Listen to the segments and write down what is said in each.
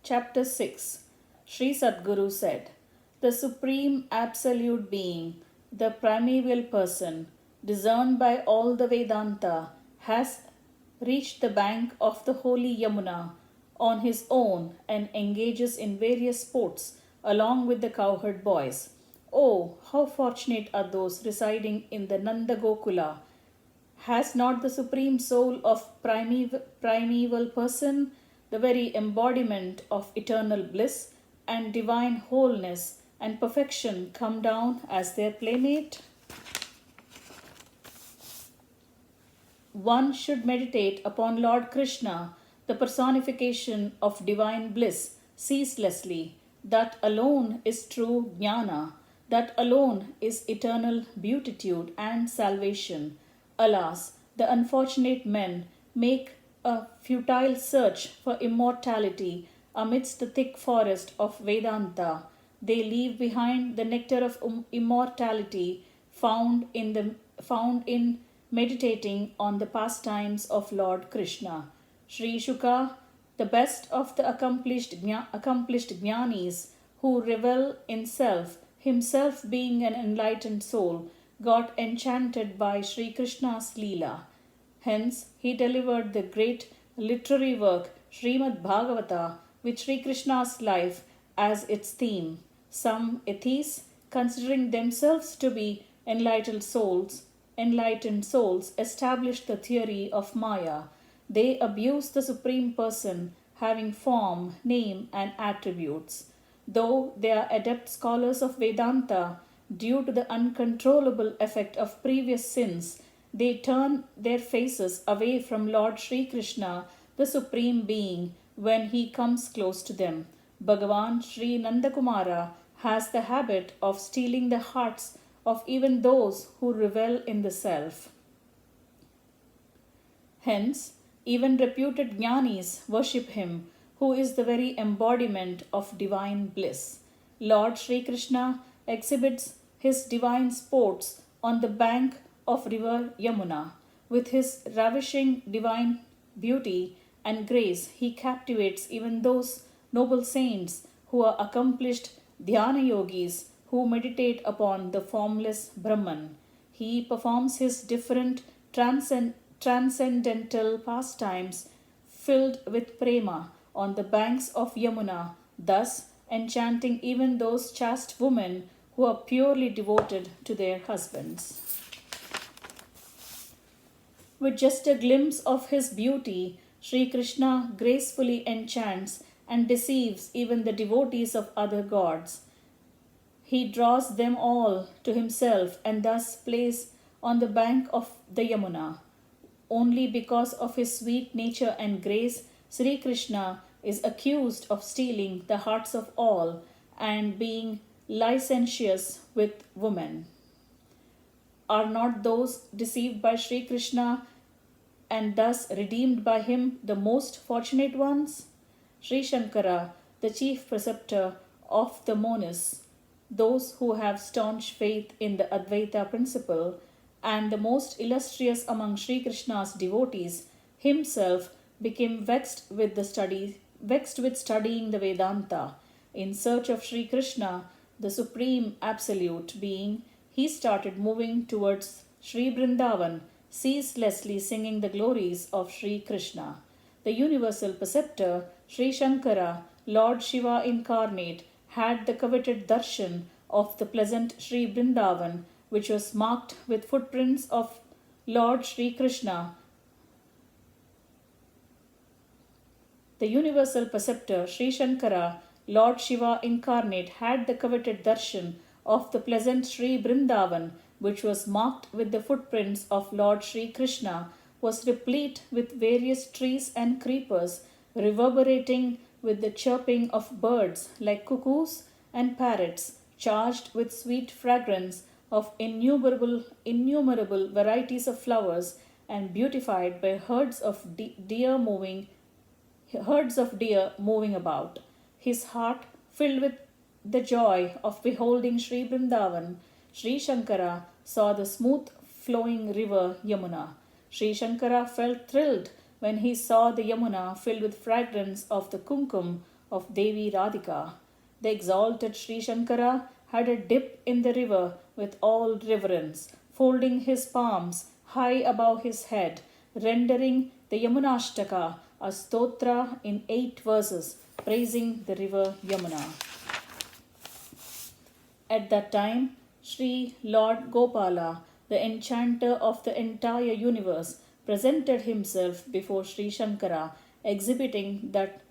Chapter 6 Sri Sadguru said, the Supreme Absolute Being, the primeval person, discerned by all the Vedanta, has reached the bank of the holy Yamuna on his own and engages in various sports along with the cowherd boys. Oh, how fortunate are those residing in the Nanda Gokula! Has not the Supreme Soul of primeval person, the very embodiment of eternal bliss and divine wholeness and perfection, come down as their playmate? One should meditate upon Lord Krishna, the personification of divine bliss, ceaselessly. That alone is true jnana. That alone is eternal beatitude and salvation. Alas, the unfortunate men make a futile search for immortality amidst the thick forest of Vedanta. They leave behind the nectar of immortality found in meditating on the pastimes of Lord Krishna. Sri Shuka, the best of the accomplished jnanis who revel in self, himself being an enlightened soul, got enchanted by Sri Krishna's Leela. Hence, he delivered the great literary work Srimad Bhagavata with Sri Krishna's life as its theme. Some atheists, considering themselves to be enlightened souls, established the theory of Maya. They abuse the Supreme Person having form, name, and attributes. Though they are adept scholars of Vedanta, due to the uncontrollable effect of previous sins, they turn their faces away from Lord Sri Krishna, the Supreme Being, when he comes close to them. Bhagavan Sri Nandakumara has the habit of stealing the hearts of even those who revel in the self. Hence, even reputed jnanis worship him, who is the very embodiment of divine bliss. Lord Sri Krishna exhibits his divine sports on the bank of river Yamuna. With his ravishing divine beauty and grace, he captivates even those noble saints who are accomplished dhyana yogis who meditate upon the formless Brahman. He performs his different transcendental pastimes filled with prema on the banks of Yamuna, thus enchanting even those chaste women who are purely devoted to their husbands. With just a glimpse of his beauty, Sri Krishna gracefully enchants and deceives even the devotees of other gods. He draws them all to himself and thus plays on the bank of the Yamuna. Only because of his sweet nature and grace, Sri Krishna is accused of stealing the hearts of all and being licentious with women. Are not those deceived by Sri Krishna and thus redeemed by him the most fortunate ones? Sri Shankara, the chief preceptor of the monists, those who have staunch faith in the Advaita principle, and the most illustrious among Sri Krishna's devotees, himself became vexed with studying the Vedanta. In search of Sri Krishna, the Supreme Absolute Being, he started moving towards Sri Vrindavan, ceaselessly singing the glories of Sri Krishna. The universal preceptor, Sri Shankara, Lord Shiva incarnate, had the coveted darshan of the pleasant Sri Vrindavan, which was marked with footprints of Lord Sri Krishna. The universal preceptor, Sri Shankara, Lord Shiva incarnate, had the coveted darshan of the pleasant Sri Vrindavan, which was marked with the footprints of Lord Sri Krishna, was replete with various trees and creepers, reverberating with the chirping of birds like cuckoos and parrots, charged with sweet fragrance of innumerable varieties of flowers, and beautified by herds of deer moving about. His heart filled with the joy of beholding Sri Vrindavan, Sri Shankara saw the smooth flowing river Yamuna. Sri Shankara felt thrilled when he saw the Yamuna filled with fragrance of the kumkum of Devi Radhika. The exalted Sri Shankara had a dip in the river with all reverence, folding his palms high above his head, rendering the Yamunashtaka, a stotra in 8 verses, praising the river Yamuna. At that time, Sri Lord Gopala, the enchanter of the entire universe, presented himself before Sri Shankara, exhibiting that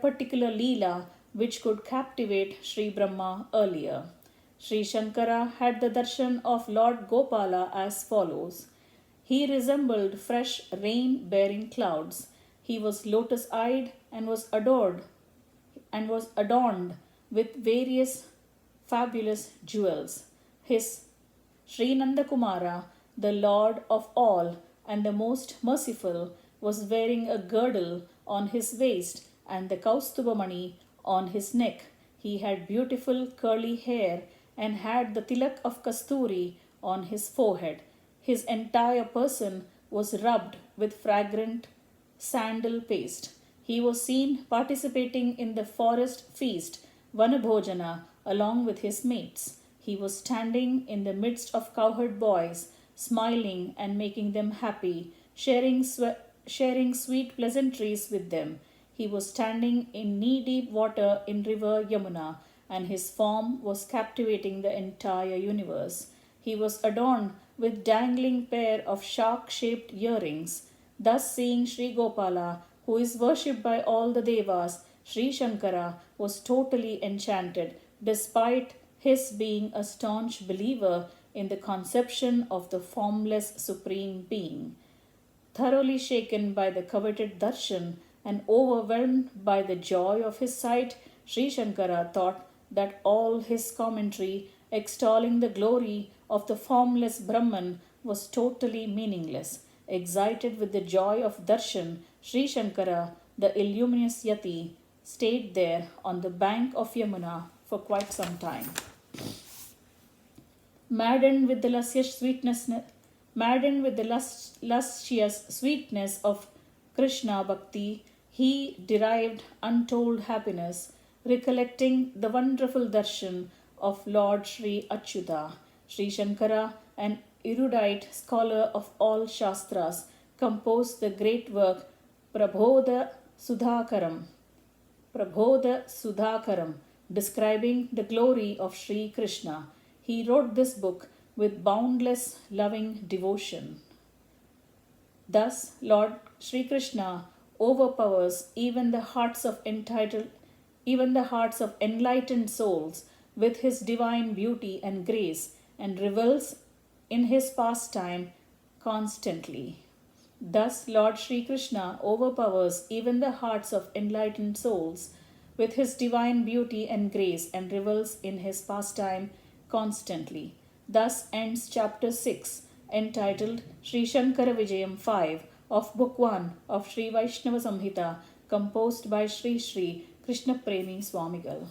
particular Leela which could captivate Sri Brahma earlier. Sri Shankara had the darshan of Lord Gopala as follows. He resembled fresh rain bearing clouds. He was lotus eyed and was adorned with various fabulous jewels. His Sri Nandakumara, the Lord of all and the most merciful, was wearing a girdle on his waist and the Kaustubamani on his neck. He had beautiful curly hair and had the tilak of Kasturi on his forehead. His entire person was rubbed with fragrant sandal paste. He was seen participating in the forest feast, Vanabhojana, along with his mates. He was standing in the midst of cowherd boys, smiling and making them happy, sharing sweet pleasantries with them. He was standing in knee-deep water in river Yamuna, and his form was captivating the entire universe. He was adorned with dangling pair of shark-shaped earrings. Thus seeing Sri Gopala, who is worshipped by all the devas, Sri Shankara was totally enchanted, despite his being a staunch believer in the conception of the formless Supreme Being. Thoroughly shaken by the coveted darshan and overwhelmed by the joy of his sight, Sri Shankara thought that all his commentary extolling the glory of the formless Brahman was totally meaningless. Excited with the joy of darshan, Sri Shankara, the illuminous Yati, stayed there on the bank of Yamuna for quite some time. Maddened with the luscious sweetness of Krishna Bhakti, he derived untold happiness, recollecting the wonderful darshan of Lord Sri Achyuta. Sri Shankara, an erudite scholar of all Shastras, composed the great work Prabodha Sudhakaram, describing the glory of Sri Krishna. He wrote this book with boundless loving devotion. Thus, Lord Sri Krishna overpowers even the hearts of enlightened souls with his divine beauty and grace, and revels in his pastime constantly. Thus, Lord Sri Krishna overpowers even the hearts of enlightened souls with his divine beauty and grace, and revels in his pastime constantly. Thus ends chapter 6, entitled Sri Shankara Vijayam 5 of Book 1 of Sri Vaishnava Samhita, composed by Shri Krishna Premi Swamigal.